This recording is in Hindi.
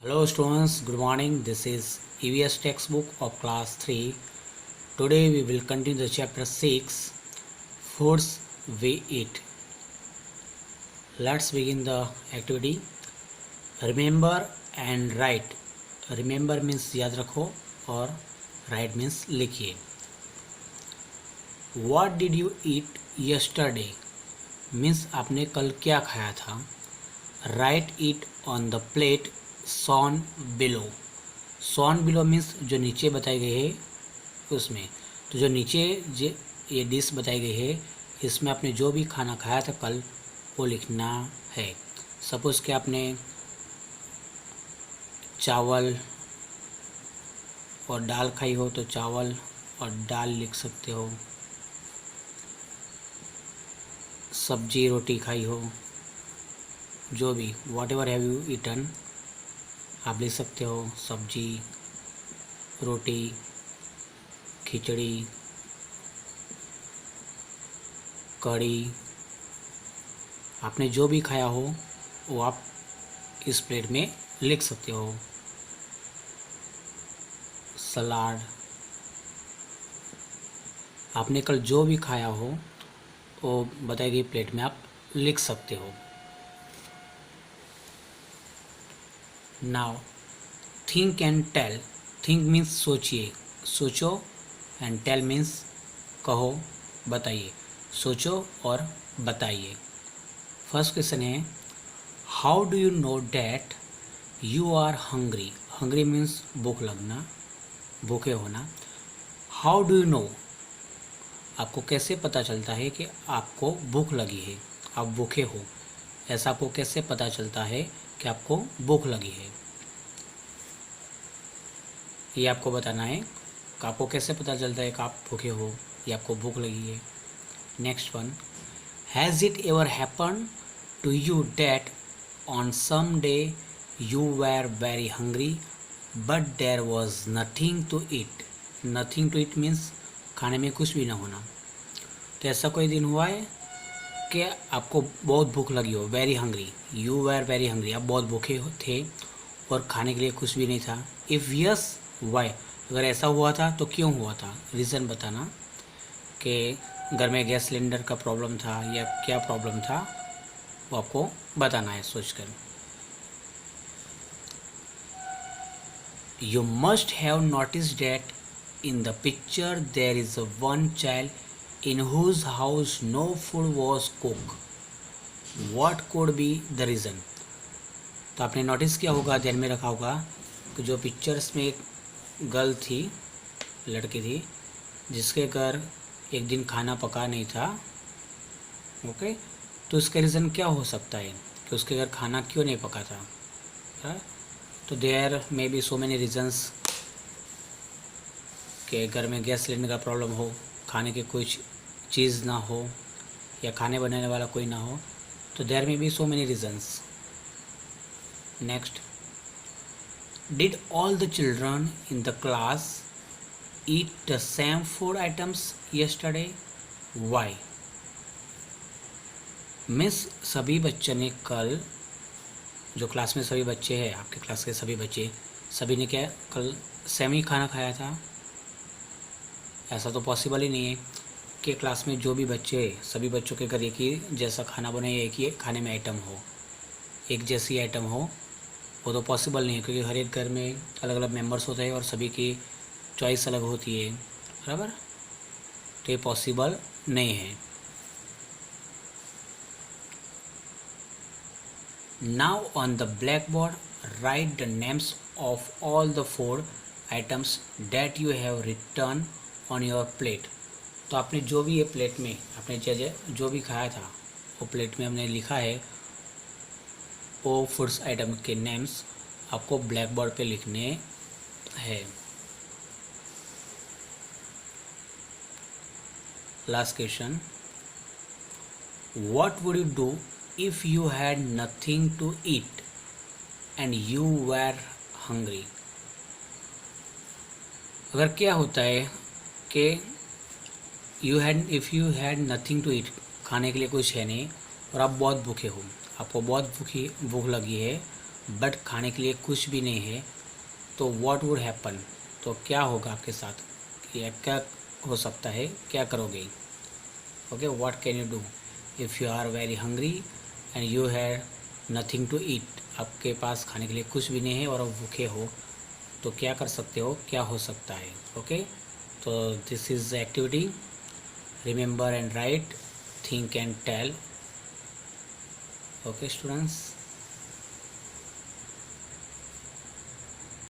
Hello students, good morning. This is EVS textbook of class 3. Today we will continue the chapter 6, Foods we eat. Let's begin the activity. Remember and write. Remember means याद रखो और write means लिखिए. What did you eat yesterday? means आपने कल क्या खाया था. Write it on the plate shown below. shown below means जो नीचे बताई गई है उसमें. तो जो नीचे ये डिश बताई गई है इसमें आपने जो भी खाना खाया था कल वो लिखना है. सपोज़ कि आपने चावल और दाल खाई हो तो चावल और दाल लिख सकते हो. सब्जी रोटी खाई हो, जो भी whatever have you eaten आप लिख सकते हो. सब्जी, रोटी, खिचड़ी, कढ़ी, आपने जो भी खाया हो वो आप इस प्लेट में लिख सकते हो. सलाद, आपने कल जो भी खाया हो वो बताई गई प्लेट में आप लिख सकते हो. Now think and tell. Think means सोचिए, सोचो. एंड टेल मीन्स कहो, बताइए. सोचो और बताइए. फर्स्ट क्वेश्चन है, how do you know that you are hungry. Hungry means भूख लगना, भूखे होना. हाउ डू यू नो, आपको कैसे पता चलता है कि आपको भूख लगी है, आप भूखे हो. ऐसा आपको कैसे पता चलता है कि आपको भूख लगी है, ये आपको बताना है कि आपको कैसे पता चलता है कि आप भूखे हो या आपको भूख लगी है. Next one, has it ever happen to you that on some day you were very hungry but there was nothing to eat. Nothing to eat means खाने में कुछ भी ना होना. तो ऐसा कोई दिन हुआ है कि आपको बहुत भूख लगी हो, very hungry, you were very hungry, आप बहुत भूखे थे और खाने के लिए कुछ भी नहीं था. इफ़ यस वाई, अगर ऐसा हुआ था तो क्यों हुआ था, रीज़न बताना कि घर में गैस सिलेंडर का प्रॉब्लम था या क्या प्रॉब्लम था वो आपको बताना है सोचकर. You must have notice that in the picture there is a one child in whose house no food was cooked. What could be the reason? तो आपने नोटिस किया होगा, ध्यान में रखा होगा कि जो पिक्चर्स में एक गर्ल थी, लड़की थी, जिसके घर एक दिन खाना पका नहीं था. ओके, तो इसका रीज़न क्या हो सकता है कि उसके घर खाना क्यों नहीं पका था. तो there may be so many reasons कि घर में गैस सिलेंडर का प्रॉब्लम हो, खाने की कुछ चीज़ ना हो या खाने बनाने वाला कोई ना हो. तो there may be so many reasons. Next, did all the children in the class eat the same food items yesterday. Why miss सभी बच्चों ने कल, जो क्लास में सभी बच्चे हैं, आपके क्लास के सभी बच्चे, सभी ने क्या कल सेम ही खाना खाया था. ऐसा तो पॉसिबल ही नहीं है कि क्लास में जो भी बच्चे, सभी बच्चों के घर एक ही जैसा खाना बने, एक ही खाने में आइटम हो, एक जैसी आइटम हो. वो तो पॉसिबल नहीं है क्योंकि हर एक घर में अलग अलग मेंबर्स होते हैं और सभी की चॉइस अलग होती है, बराबर. तो ये पॉसिबल नहीं है. Now on the black board right the names of all the food items that you have return on your plate. तो आपने जो भी ये प्लेट में आपने जो भी खाया था वो प्लेट में हमने लिखा है, वो फूड्स आइटम के नेम्स आपको ब्लैक बोर्ड पे लिखने हैं. Last question, what would you do if you had nothing to eat and you were hungry. अगर क्या होता है कि if you had nothing to eat, खाने के लिए कुछ है नहीं और आप बहुत भूखे हो, आपको बहुत भूख लगी है, बट खाने के लिए कुछ भी नहीं है, तो व्हाट वुड हैपन, तो क्या होगा आपके साथ, या क्या हो सकता है, क्या करोगे। Okay, what can you do if you are very hungry and you have nothing to eat, आपके पास खाने के लिए कुछ भी नहीं है और आप भूखे हो, तो क्या कर सकते हो, क्या हो सकता है। ओके, तो this is activity, remember and write, think and tell. Okay students.